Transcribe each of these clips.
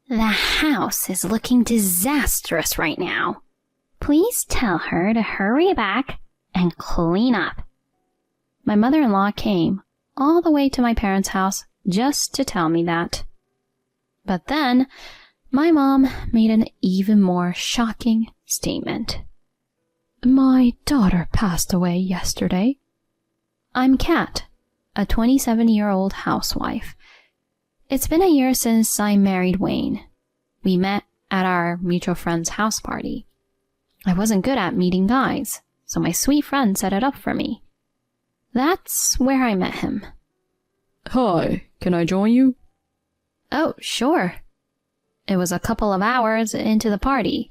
The house is looking disastrous right now. Please tell her to hurry back and clean up. My mother-in-law came all the way to my parents' house just to tell me that. But then, my mom made an even more shocking statement. My daughter passed away yesterday. I'm Kat, a 27-year-old housewife. It's been a year since I married Wayne. We met at our mutual friend's house party. I wasn't good at meeting guys, so my sweet friend set it up for me. That's where I met him. Hi, can I join you? Oh, sure. It was a couple of hours into the party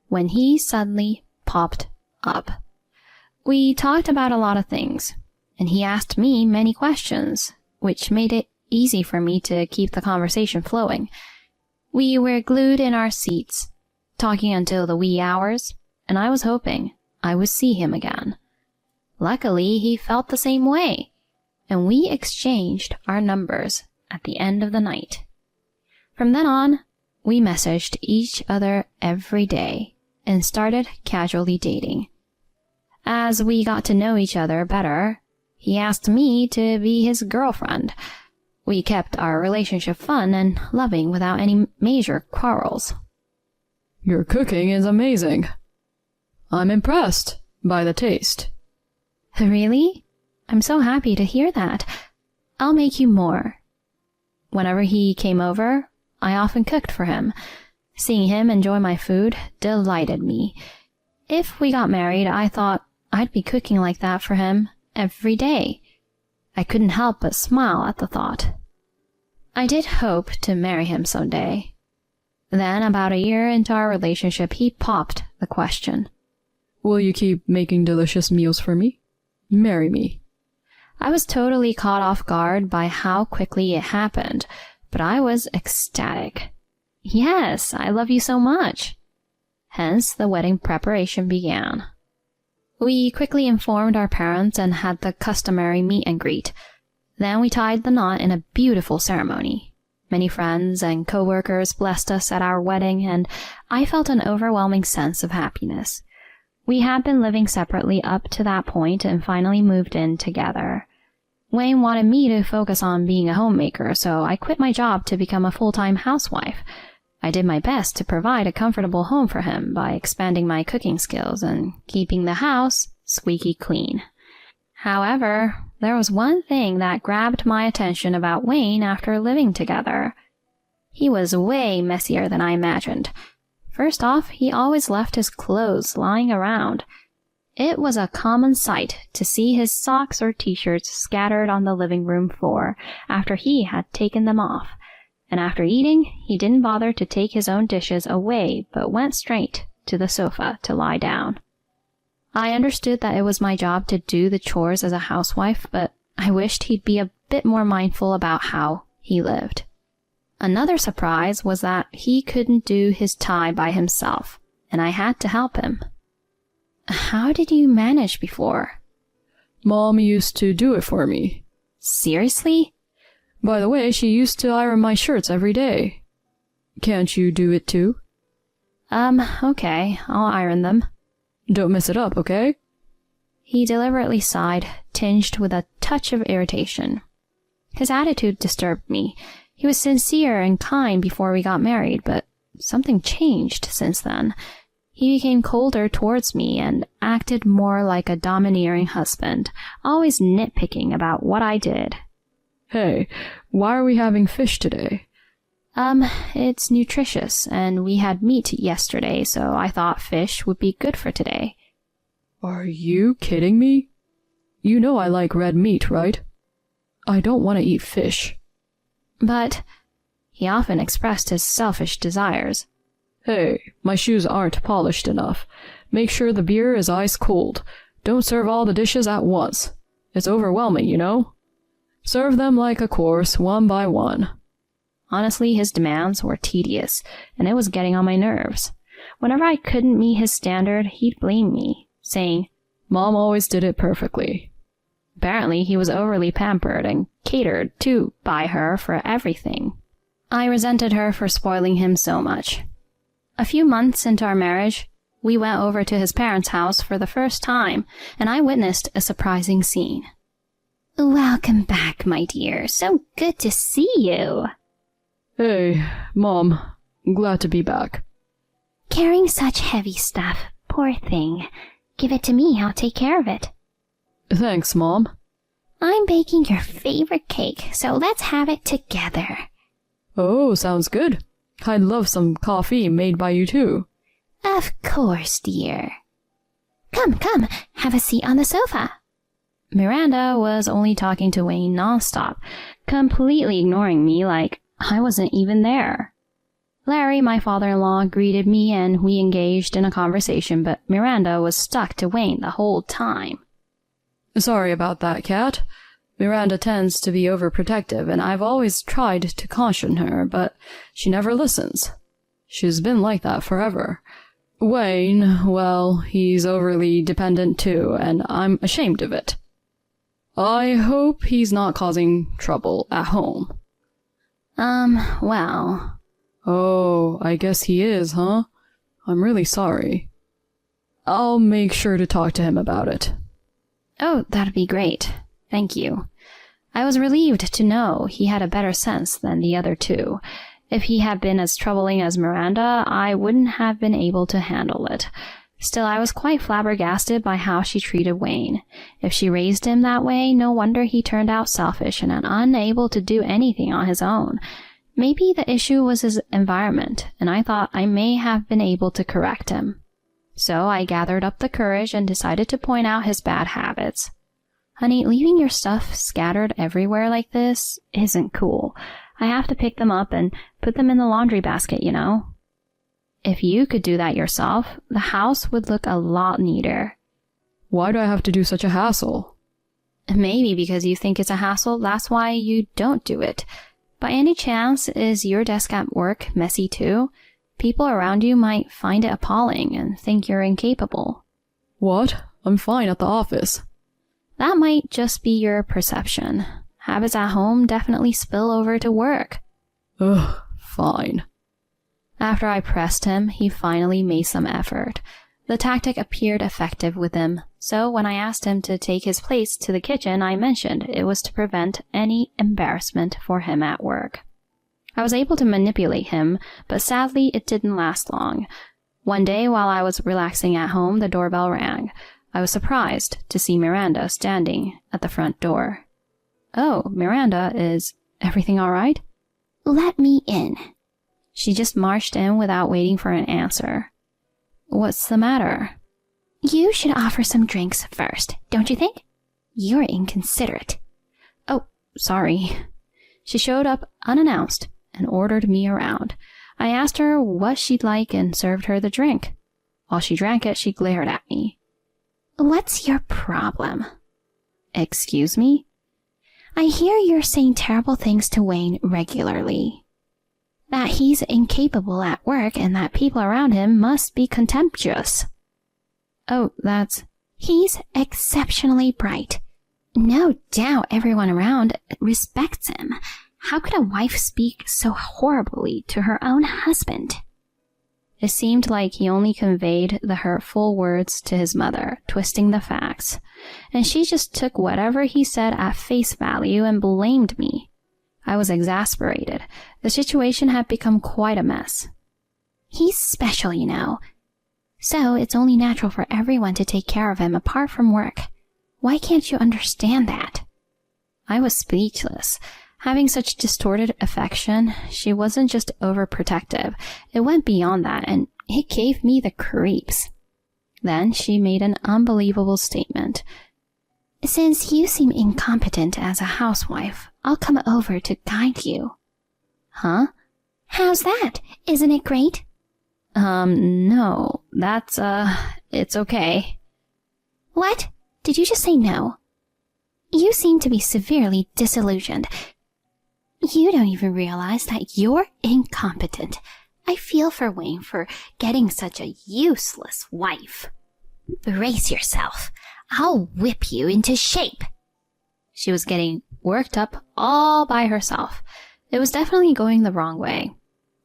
when he suddenly popped up. We talked about a lot of things, and he asked me many questions, which made it easy for me to keep the conversation flowing. We were glued in our seats, talking until the wee hours, and I was hoping I would see him again. Luckily, he felt the same way, and we exchanged our numbers at the end of the night. From then on, we messaged each other every day and started casually dating. As we got to know each other better, he asked me to be his girlfriend. We kept our relationship fun and loving without any major quarrels. Your cooking is amazing. I'm impressed by the taste. Really? I'm so happy to hear that. I'll make you more. Whenever he came over, I often cooked for him. Seeing him enjoy my food delighted me. If we got married, I thought I'd be cooking like that for him every day. I couldn't help but smile at the thought. I did hope to marry him someday. Then, about a year into our relationship, he popped the question. Will you keep making delicious meals for me? Marry me. I was totally caught off guard by how quickly it happened, but I was ecstatic. Yes, I love you so much. Hence, the wedding preparation began. We quickly informed our parents and had the customary meet and greet. Then we tied the knot in a beautiful ceremony. Many friends and co-workers blessed us at our wedding, and I felt an overwhelming sense of happiness. We had been living separately up to that point and finally moved in together. Wayne wanted me to focus on being a homemaker, so I quit my job to become a full-time housewife. I did my best to provide a comfortable home for him by expanding my cooking skills and keeping the house squeaky clean. However, there was one thing that grabbed my attention about Wayne after living together. He was way messier than I imagined. First off, he always left his clothes lying around. It was a common sight to see his socks or t-shirts scattered on the living room floor after he had taken them off. And after eating, he didn't bother to take his own dishes away, but went straight to the sofa to lie down. I understood that it was my job to do the chores as a housewife, but I wished he'd be a bit more mindful about how he lived. Another surprise was that he couldn't do his tie by himself, and I had to help him. How did you manage before? Mom used to do it for me. Seriously? By the way, she used to iron my shirts every day. Can't you do it too? Okay, I'll iron them. Don't mess it up, okay? He deliberately sighed, tinged with a touch of irritation. His attitude disturbed me. He was sincere and kind before we got married, but something changed since then. He became colder towards me and acted more like a domineering husband, always nitpicking about what I did. Hey, why are we having fish today? It's nutritious, and we had meat yesterday, so I thought fish would be good for today. Are you kidding me? You know I like red meat, right? I don't want to eat fish. But he often expressed his selfish desires. Hey, my shoes aren't polished enough. Make sure the beer is ice cold. Don't serve all the dishes at once. It's overwhelming, you know? Serve them like a course, one by one. Honestly, his demands were tedious, and it was getting on my nerves. Whenever I couldn't meet his standard, he'd blame me, saying, Mom always did it perfectly. Apparently, he was overly pampered and catered to by her for everything. I resented her for spoiling him so much. A few months into our marriage, we went over to his parents' house for the first time, and I witnessed a surprising scene. Welcome back, my dear. So good to see you. Hey, Mom. Glad to be back. Carrying such heavy stuff. Poor thing. Give it to me. I'll take care of it. Thanks, Mom. I'm baking your favorite cake, so let's have it together. Oh, sounds good. I'd love some coffee made by you too. Of course, dear. Come, have a seat on the sofa. Miranda was only talking to Wayne nonstop, completely ignoring me like I wasn't even there. Larry, my father-in-law, greeted me and we engaged in a conversation, but Miranda was stuck to Wayne the whole time. Sorry about that, Kat. Miranda tends to be overprotective, and I've always tried to caution her, but she never listens. She's been like that forever. Wayne, well, he's overly dependent too, and I'm ashamed of it. I hope he's not causing trouble at home. Well... Oh, I guess he is, huh? I'm really sorry. I'll make sure to talk to him about it. Oh, that'd be great. Thank you. I was relieved to know he had a better sense than the other two. If he had been as troubling as Miranda, I wouldn't have been able to handle it. Still, I was quite flabbergasted by how she treated Wayne. If she raised him that way, no wonder he turned out selfish and unable to do anything on his own. Maybe the issue was his environment, and I thought I may have been able to correct him. So I gathered up the courage and decided to point out his bad habits. Honey, leaving your stuff scattered everywhere like this isn't cool. I have to pick them up and put them in the laundry basket, you know. If you could do that yourself, the house would look a lot neater. Why do I have to do such a hassle? Maybe because you think it's a hassle, that's why you don't do it. By any chance, is your desk at work messy too? People around you might find it appalling and think you're incapable. What? I'm fine at the office. That might just be your perception. Habits at home definitely spill over to work. Ugh, fine. After I pressed him, he finally made some effort. The tactic appeared effective with him, so when I asked him to take his place to the kitchen, I mentioned it was to prevent any embarrassment for him at work. I was able to manipulate him, but sadly it didn't last long. One day while I was relaxing at home, the doorbell rang. I was surprised to see Miranda standing at the front door. Oh, Miranda, is everything all right? Let me in. She just marched in without waiting for an answer. What's the matter? You should offer some drinks first, don't you think? You're inconsiderate. Oh, sorry. She showed up unannounced and ordered me around. I asked her what she'd like and served her the drink. While she drank it, she glared at me. What's your problem? Excuse me? I hear you're saying terrible things to Wayne regularly. That he's incapable at work and that people around him must be contemptuous. Oh, that's... He's exceptionally bright. No doubt everyone around respects him. How could a wife speak so horribly to her own husband? It seemed like he only conveyed the hurtful words to his mother, twisting the facts, and she just took whatever he said at face value and blamed me. I was exasperated. The situation had become quite a mess. He's special, you know. So it's only natural for everyone to take care of him apart from work. Why can't you understand that? I was speechless. Having such distorted affection, she wasn't just overprotective. It went beyond that, and it gave me the creeps. Then she made an unbelievable statement. Since you seem incompetent as a housewife, I'll come over to guide you. Huh? How's that? Isn't it great? No. That's, it's okay. What? Did you just say no? You seem to be severely disillusioned. You don't even realize that you're incompetent. I feel for Wayne for getting such a useless wife. Brace yourself. I'll whip you into shape. She was getting worked up all by herself. It was definitely going the wrong way.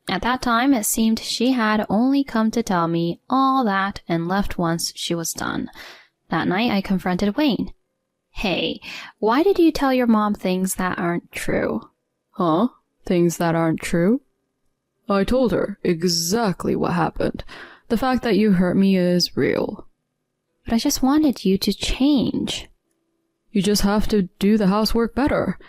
At that time, it seemed she had only come to tell me all that and left once she was done. That night, I confronted Wayne. Hey, why did you tell your mom things that aren't true? Huh? Things that aren't true? I told her exactly what happened. The fact that you hurt me is real. But I just wanted you to change. You just have to do the housework better.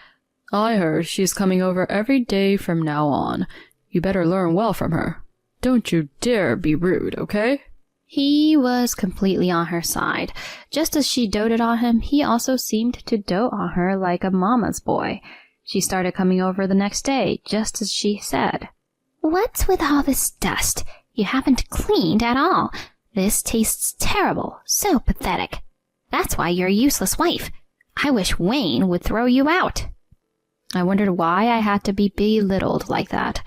I heard she's coming over every day from now on. You better learn well from her. Don't you dare be rude, okay? He was completely on her side. Just as she doted on him, he also seemed to dote on her like a mama's boy. She started coming over the next day, just as she said. What's with all this dust? You haven't cleaned at all. This tastes terrible, so pathetic. That's why you're a useless wife. I wish Wayne would throw you out. I wondered why I had to be belittled like that.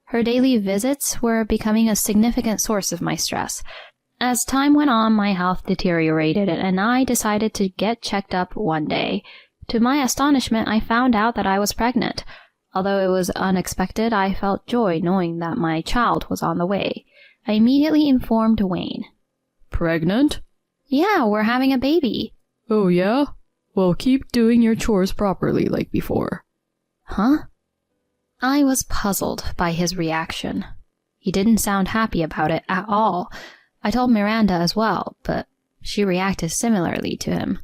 Her daily visits were becoming a significant source of my stress. As time went on, my health deteriorated, and I decided to get checked up one day. To my astonishment, I found out that I was pregnant. Although it was unexpected, I felt joy knowing that my child was on the way. I immediately informed Wayne. Pregnant? Yeah, we're having a baby. Oh, yeah? Well, keep doing your chores properly like before. Huh? I was puzzled by his reaction. He didn't sound happy about it at all. I told Miranda as well, but she reacted similarly to him.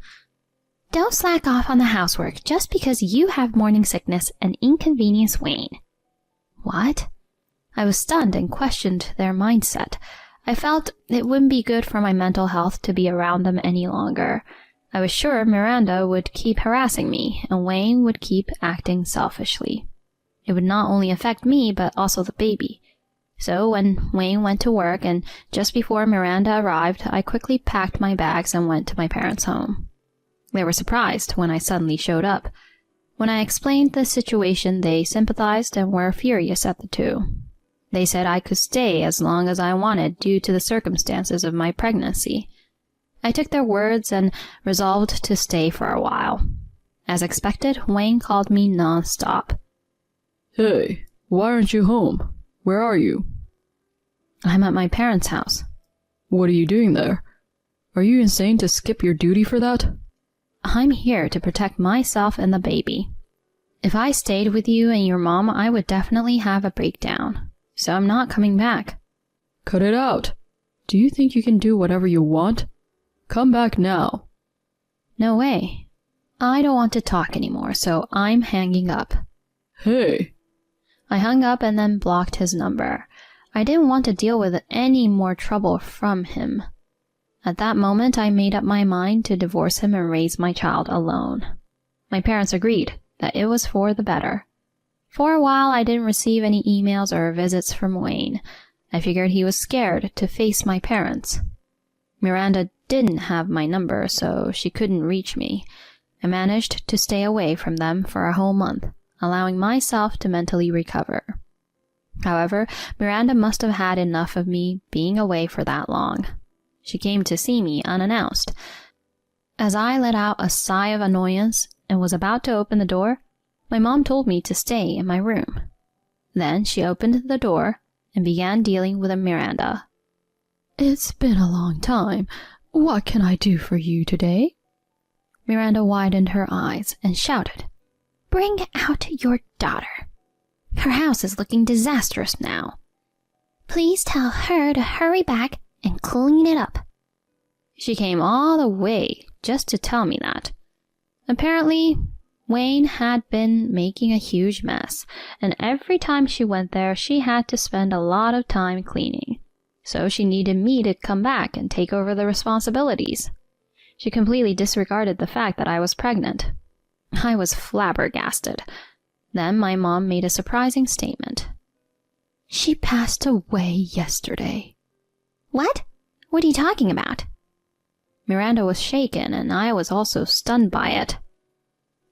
Don't slack off on the housework just because you have morning sickness and inconvenience Wayne. What? I was stunned and questioned their mindset. I felt it wouldn't be good for my mental health to be around them any longer. I was sure Miranda would keep harassing me, and Wayne would keep acting selfishly. It would not only affect me, but also the baby. So when Wayne went to work, and just before Miranda arrived, I quickly packed my bags and went to my parents' home. They were surprised when I suddenly showed up. When I explained the situation, they sympathized and were furious at the two. They said I could stay as long as I wanted due to the circumstances of my pregnancy. I took their words and resolved to stay for a while. As expected, Wayne called me non-stop. Hey, why aren't you home? Where are you? I'm at my parents' house. What are you doing there? Are you insane to skip your duty for that? I'm here to protect myself and the baby. If I stayed with you and your mom, I would definitely have a breakdown. So I'm not coming back. Cut it out. Do you think you can do whatever you want? Come back now. No way. I don't want to talk anymore, so I'm hanging up. Hey. I hung up and then blocked his number. I didn't want to deal with any more trouble from him. At that moment, I made up my mind to divorce him and raise my child alone. My parents agreed that it was for the better. For a while, I didn't receive any emails or visits from Wayne. I figured he was scared to face my parents. Miranda didn't have my number, so she couldn't reach me. I managed to stay away from them for a whole month, allowing myself to mentally recover. However, Miranda must have had enough of me being away for that long. She came to see me unannounced. As I let out a sigh of annoyance and was about to open the door, my mom told me to stay in my room. Then she opened the door and began dealing with Miranda. It's been a long time. What can I do for you today? Miranda widened her eyes and shouted, Bring out your daughter. Her house is looking disastrous now. Please tell her to hurry back and clean it up. She came all the way just to tell me that. Apparently, Wayne had been making a huge mess, and every time she went there, she had to spend a lot of time cleaning. So she needed me to come back and take over the responsibilities. She completely disregarded the fact that I was pregnant. I was flabbergasted. Then my mom made a surprising statement. She passed away yesterday. What? What are you talking about? Miranda was shaken, and I was also stunned by it.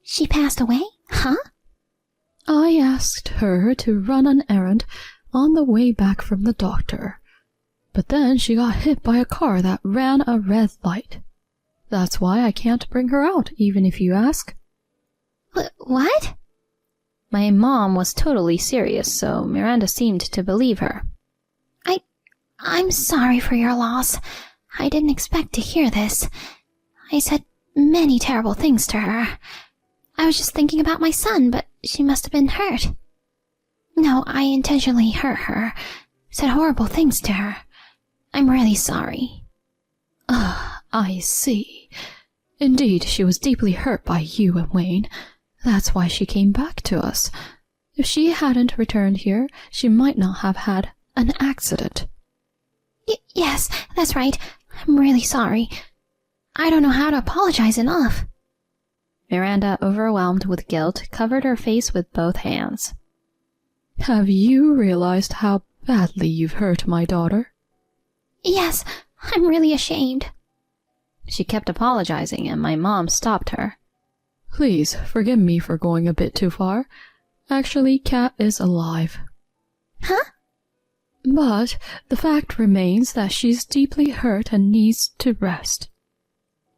She passed away? Huh? I asked her to run an errand on the way back from the doctor. But then she got hit by a car that ran a red light. That's why I can't bring her out, even if you ask. What? My mom was totally serious, so Miranda seemed to believe her. I'm sorry for your loss. I didn't expect to hear this. I said many terrible things to her. I was just thinking about my son, but she must have been hurt. No, I intentionally hurt her. Said horrible things to her. I'm really sorry. Ah, I see. Indeed, she was deeply hurt by you and Wayne. That's why she came back to us. If she hadn't returned here, she might not have had an accident. Yes, that's right. I'm really sorry. I don't know how to apologize enough. Miranda, overwhelmed with guilt, covered her face with both hands. Have you realized how badly you've hurt my daughter? Yes, I'm really ashamed. She kept apologizing, and my mom stopped her. Please, forgive me for going a bit too far. Actually, Kat is alive. Huh? But the fact remains that she's deeply hurt and needs to rest.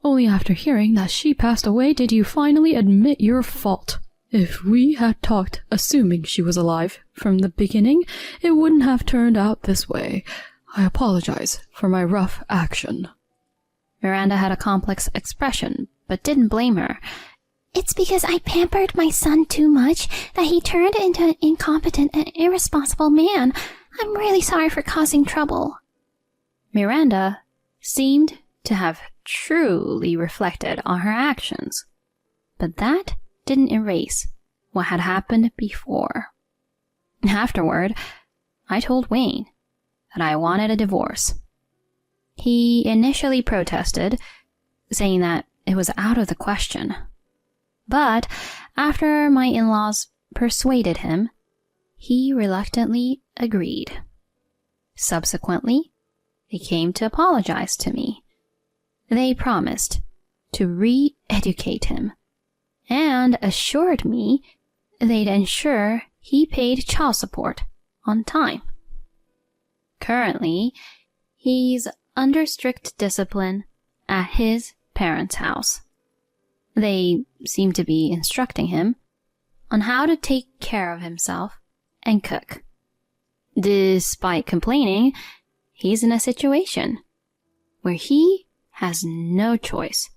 Only after hearing that she passed away did you finally admit your fault. If we had talked assuming she was alive from the beginning, it wouldn't have turned out this way. I apologize for my rough action. Miranda had a complex expression, but didn't blame her. It's because I pampered my son too much that he turned into an incompetent and irresponsible man. I'm really sorry for causing trouble. Miranda seemed to have truly reflected on her actions, but that didn't erase what had happened before. Afterward, I told Wayne that I wanted a divorce. He initially protested, saying that it was out of the question. But after my in-laws persuaded him, he reluctantly agreed. Subsequently, they came to apologize to me. They promised to re-educate him and assured me they'd ensure he paid child support on time. Currently, he's under strict discipline at his parents' house. They seem to be instructing him on how to take care of himself and cook. Despite complaining, he's in a situation where he has no choice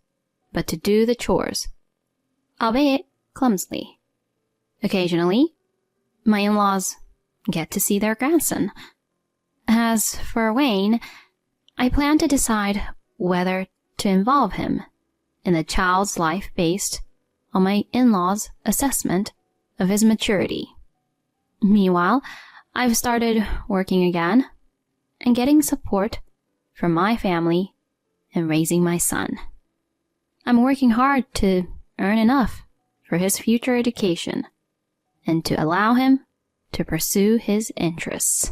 but to do the chores, albeit clumsily. Occasionally, my in-laws get to see their grandson. As for Wayne, I plan to decide whether to involve him in the child's life based on my in-laws' assessment of his maturity. Meanwhile, I've started working again and getting support from my family in raising my son. I'm working hard to earn enough for his future education and to allow him to pursue his interests.